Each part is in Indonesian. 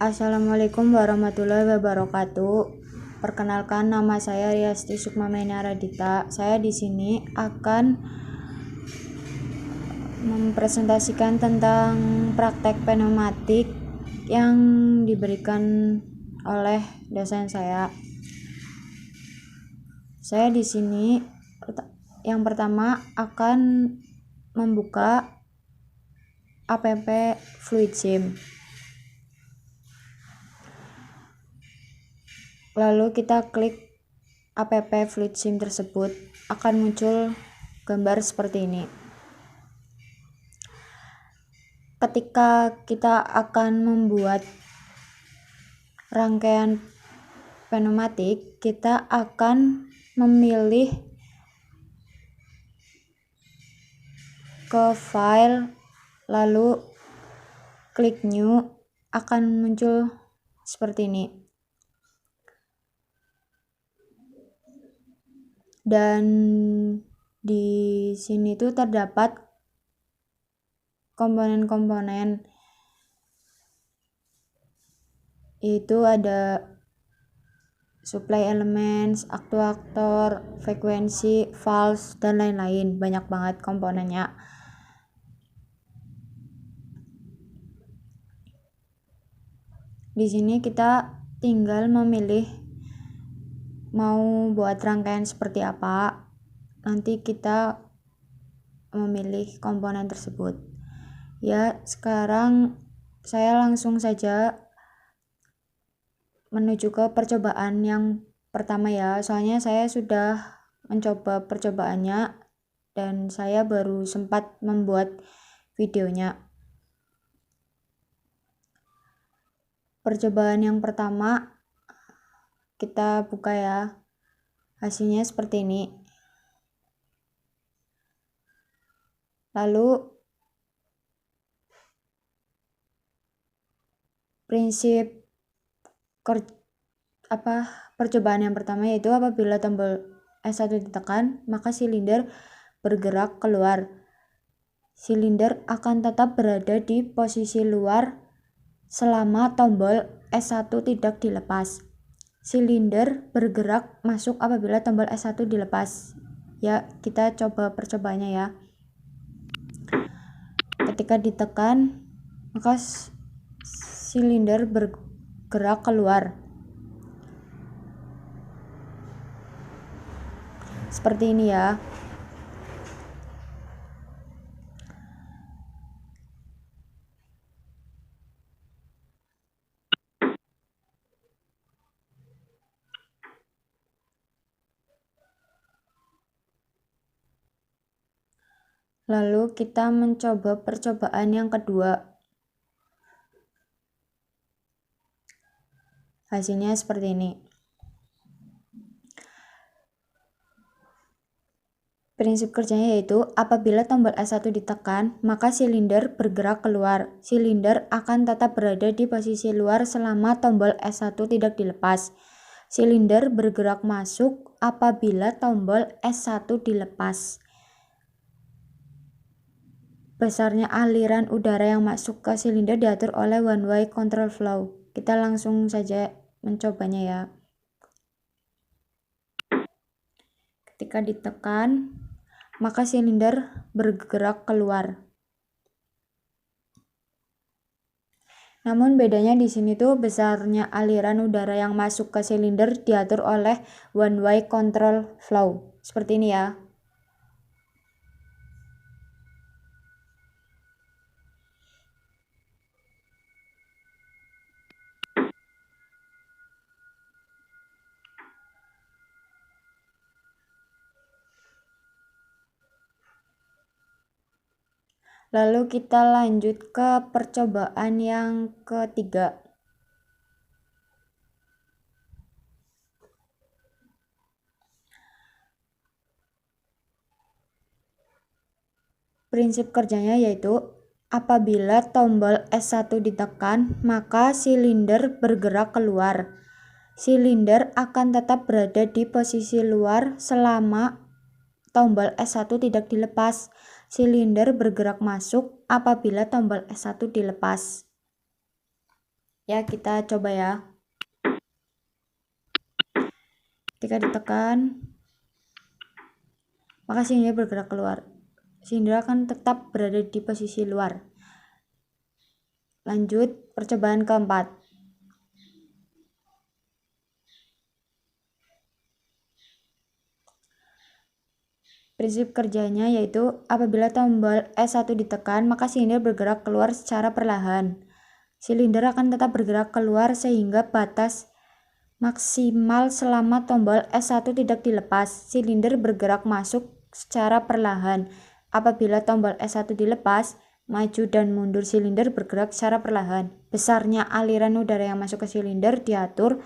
Assalamualaikum warahmatullahi wabarakatuh. Perkenalkan, nama saya Riasti Sukma Mena Radita. Saya di sini akan mempresentasikan tentang praktek pneumatik yang diberikan oleh dosen saya. Saya di sini yang pertama akan membuka app Fluid Sim. Lalu kita klik app Fluid Sim tersebut, akan muncul gambar seperti ini. Ketika kita akan membuat rangkaian pneumatik, kita akan memilih ke file, lalu klik new, akan muncul seperti ini. Dan di sini tuh terdapat komponen-komponen, yaitu ada supply elements, aktuator, frekuensi, valve, dan lain-lain. Banyak banget komponennya. Di sini kita tinggal memilih mau buat rangkaian seperti apa. Nanti kita memilih komponen tersebut. Ya, sekarang saya langsung saja menuju ke percobaan yang pertama ya. Soalnya saya sudah mencoba percobaannya dan saya baru sempat membuat videonya. Percobaan yang pertama kita buka ya. Hasilnya seperti ini. Lalu prinsip percobaan yang pertama yaitu apabila tombol S1 ditekan, maka silinder bergerak keluar. Silinder akan tetap berada di posisi luar selama tombol S1 tidak dilepas. Silinder bergerak masuk apabila tombol S1 dilepas. Ya, kita coba percobaannya ya. Ketika ditekan, maka silinder bergerak keluar. Seperti ini ya. Lalu kita mencoba percobaan yang kedua. Hasilnya seperti ini. Prinsip kerjanya yaitu apabila tombol S1 ditekan, maka silinder bergerak keluar. Silinder akan tetap berada di posisi luar selama tombol S1 tidak dilepas. Silinder bergerak masuk apabila tombol S1 dilepas. Besarnya aliran udara yang masuk ke silinder diatur oleh one way control flow. Kita langsung saja mencobanya ya. Ketika ditekan, maka silinder bergerak keluar. Namun bedanya di sini tuh besarnya aliran udara yang masuk ke silinder diatur oleh one way control flow. Seperti ini ya. Lalu kita lanjut ke percobaan yang ketiga. Prinsip kerjanya yaitu apabila tombol S1 ditekan, maka silinder bergerak keluar. Silinder akan tetap berada di posisi luar selama tombol S1 tidak dilepas. Silinder bergerak masuk apabila tombol S1 dilepas. Ya, kita coba ya. Ketika ditekan, maka silinder bergerak keluar. Silinder akan tetap berada di posisi luar. Lanjut, percobaan keempat. Prinsip kerjanya yaitu apabila tombol S1 ditekan, maka silinder bergerak keluar secara perlahan. Silinder akan tetap bergerak keluar sehingga batas maksimal selama tombol S1 tidak dilepas. Silinder bergerak masuk secara perlahan. Apabila tombol S1 dilepas, maju dan mundur silinder bergerak secara perlahan. Besarnya aliran udara yang masuk ke silinder diatur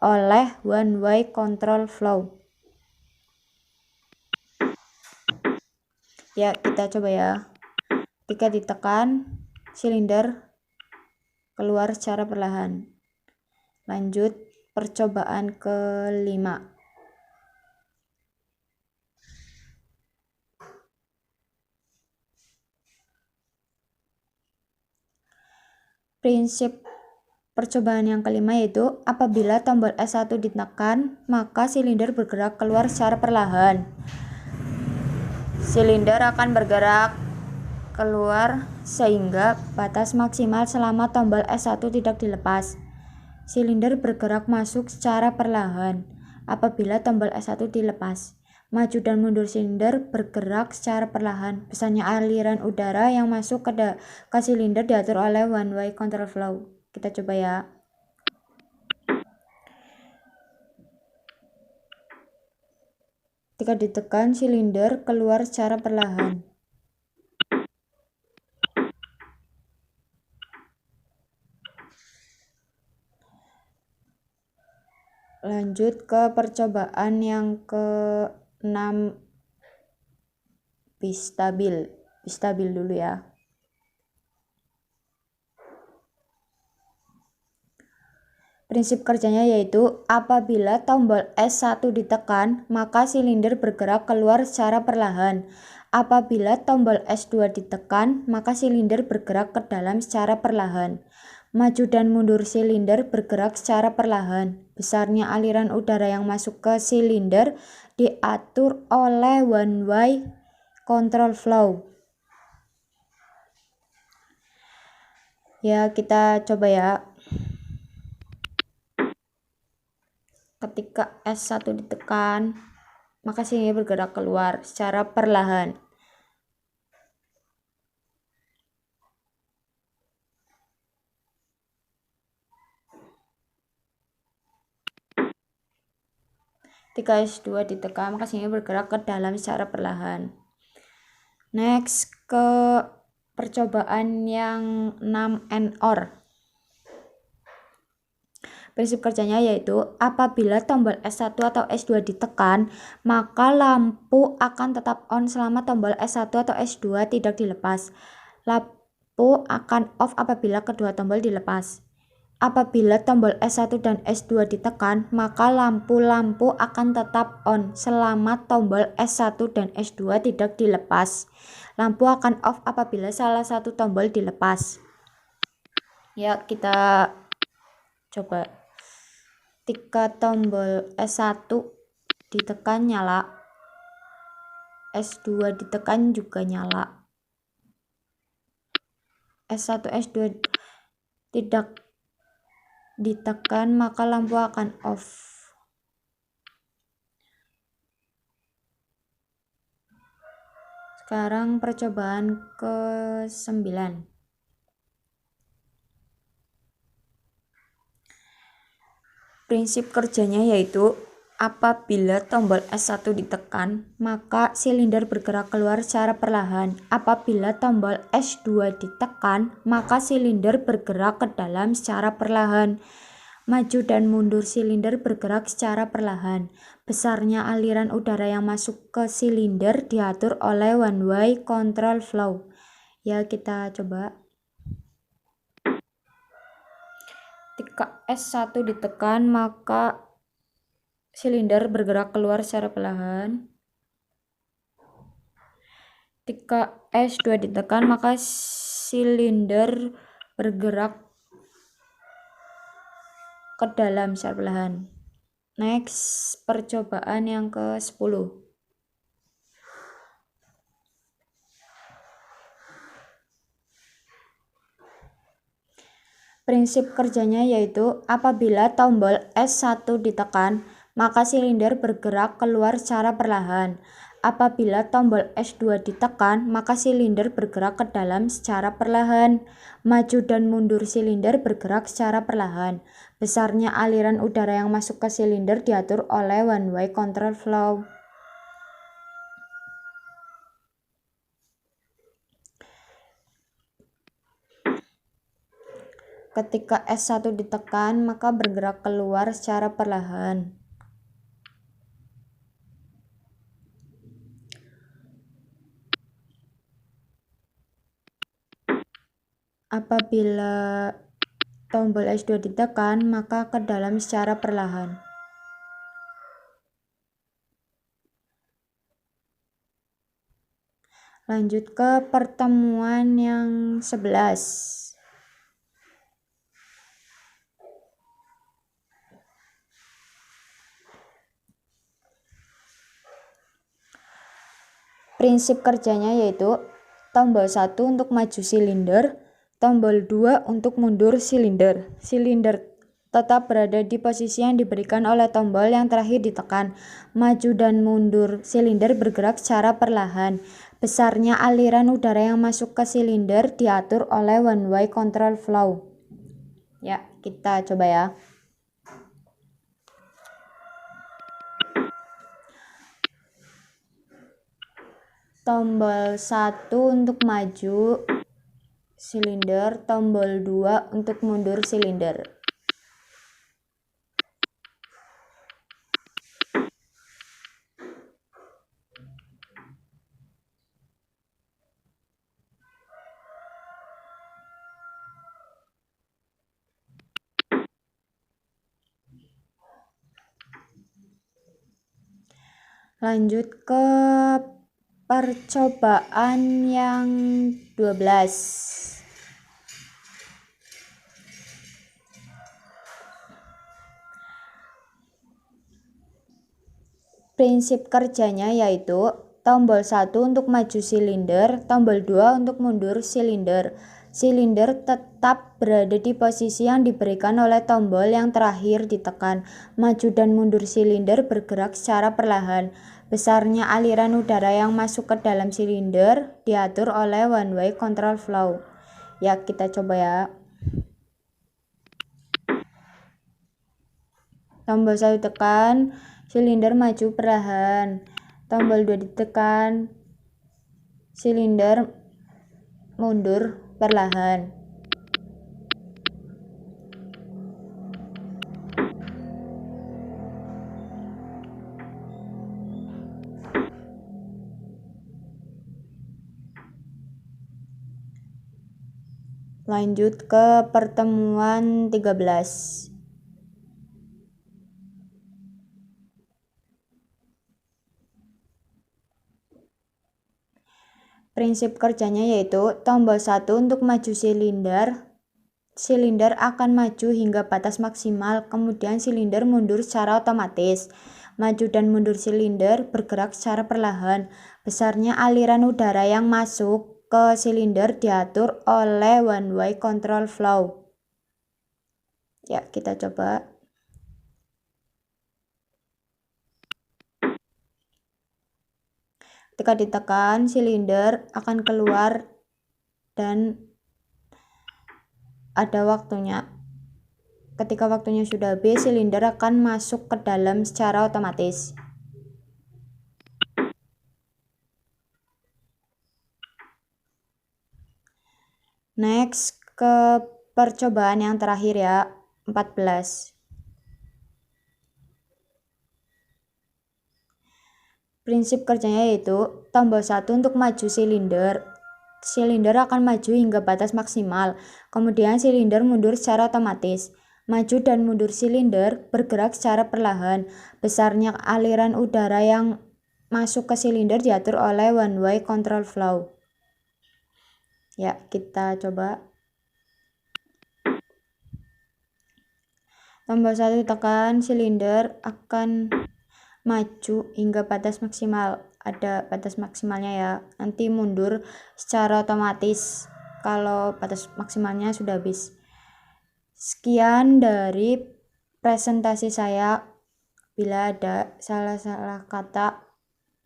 oleh one way control flow. Ya, kita coba ya. Ketika ditekan, silinder keluar secara perlahan. Lanjut, percobaan kelima. Prinsip percobaan yang kelima yaitu apabila tombol S1 ditekan, maka silinder bergerak keluar secara perlahan. Silinder akan bergerak keluar sehingga batas maksimal selama tombol S1 tidak dilepas. Silinder bergerak masuk secara perlahan. Apabila tombol S1 dilepas, maju dan mundur silinder bergerak secara perlahan. Besarnya aliran udara yang masuk ke silinder diatur oleh one way control flow. Kita coba ya. Ketika ditekan, silinder keluar secara perlahan. Lanjut ke percobaan yang ke-6, bistabil. Bistabil dulu ya. Prinsip kerjanya yaitu apabila tombol S1 ditekan, maka silinder bergerak keluar secara perlahan. Apabila tombol S2 ditekan, maka silinder bergerak ke dalam secara perlahan. Maju dan mundur silinder bergerak secara perlahan. Besarnya aliran udara yang masuk ke silinder diatur oleh one way control flow. Ya, kita coba ya. Ketika S1 ditekan, maka silinder bergerak keluar secara perlahan. Ketika S2 ditekan, maka silinder bergerak ke dalam secara perlahan. Next, ke percobaan yang 6 and OR. Prinsip kerjanya yaitu apabila tombol S1 atau S2 ditekan, maka lampu akan tetap on selama tombol S1 atau S2 tidak dilepas. Lampu akan off apabila kedua tombol dilepas. Apabila tombol S1 dan S2 ditekan, maka lampu-lampu akan tetap on selama tombol S1 dan S2 tidak dilepas. Lampu akan off apabila salah satu tombol dilepas. Ya, kita coba. Ketika tombol S1 ditekan nyala, S2 ditekan juga nyala. S1 S2 tidak ditekan maka lampu akan off. Sekarang percobaan ke-9. Prinsip kerjanya yaitu apabila tombol S1 ditekan, maka silinder bergerak keluar secara perlahan. Apabila tombol S2 ditekan, maka silinder bergerak ke dalam secara perlahan. Maju dan mundur silinder bergerak secara perlahan. Besarnya aliran udara yang masuk ke silinder diatur oleh one way control flow. Ya, kita coba. Ketika S1 ditekan, maka silinder bergerak keluar secara perlahan. Ketika S2 ditekan, maka silinder bergerak ke dalam secara perlahan. Next, percobaan yang ke-10. Prinsip kerjanya yaitu apabila tombol S1 ditekan, maka silinder bergerak keluar secara perlahan. Apabila tombol S2 ditekan, maka silinder bergerak ke dalam secara perlahan. Maju dan mundur silinder bergerak secara perlahan. Besarnya aliran udara yang masuk ke silinder diatur oleh one way control flow. Ketika S1 ditekan, maka bergerak keluar secara perlahan. Apabila tombol S2 ditekan, maka ke dalam secara perlahan. Lanjut ke pertemuan yang 11. Prinsip kerjanya yaitu tombol 1 untuk maju silinder, tombol 2 untuk mundur silinder. Silinder tetap berada di posisi yang diberikan oleh tombol yang terakhir ditekan. Maju dan mundur silinder bergerak secara perlahan. Besarnya aliran udara yang masuk ke silinder diatur oleh one way control flow. Ya, kita coba ya. Tombol 1 untuk maju silinder, tombol 2 untuk mundur silinder. Lanjut ke percobaan yang 12. Prinsip kerjanya yaitu tombol 1 untuk maju silinder, tombol 2 untuk mundur silinder. Silinder tetap berada di posisi yang diberikan oleh tombol yang terakhir ditekan. Maju dan mundur silinder bergerak secara perlahan. Besarnya aliran udara yang masuk ke dalam silinder diatur oleh one way control flow. Ya, kita coba ya. Tombol 1 ditekan, silinder maju perlahan. Tombol 2 ditekan, silinder mundur perlahan. Lanjut ke pertemuan 13. Prinsip kerjanya yaitu tombol 1 untuk maju silinder. Silinder akan maju hingga batas maksimal, kemudian silinder mundur secara otomatis. Maju dan mundur silinder bergerak secara perlahan. Besarnya aliran udara yang masuk ke silinder diatur oleh one way control flow. Ya, kita coba. Ketika ditekan, silinder akan keluar dan ada waktunya. Ketika waktunya sudah habis, silinder akan masuk ke dalam secara otomatis. Next ke percobaan yang terakhir ya, 14. Prinsip kerjanya yaitu tombol 1 untuk maju silinder. Silinder akan maju hingga batas maksimal, kemudian silinder mundur secara otomatis. Maju dan mundur silinder bergerak secara perlahan. Besarnya aliran udara yang masuk ke silinder diatur oleh one way control flow. Ya, kita coba. Tombol 1 tekan, silinder akan maju hingga batas maksimal. Ada batas maksimalnya ya. Nanti mundur secara otomatis kalau batas maksimalnya sudah habis. Sekian dari presentasi saya. Bila ada salah-salah kata,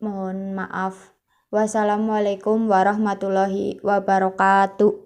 mohon maaf. Wassalamualaikum warahmatullahi wabarakatuh.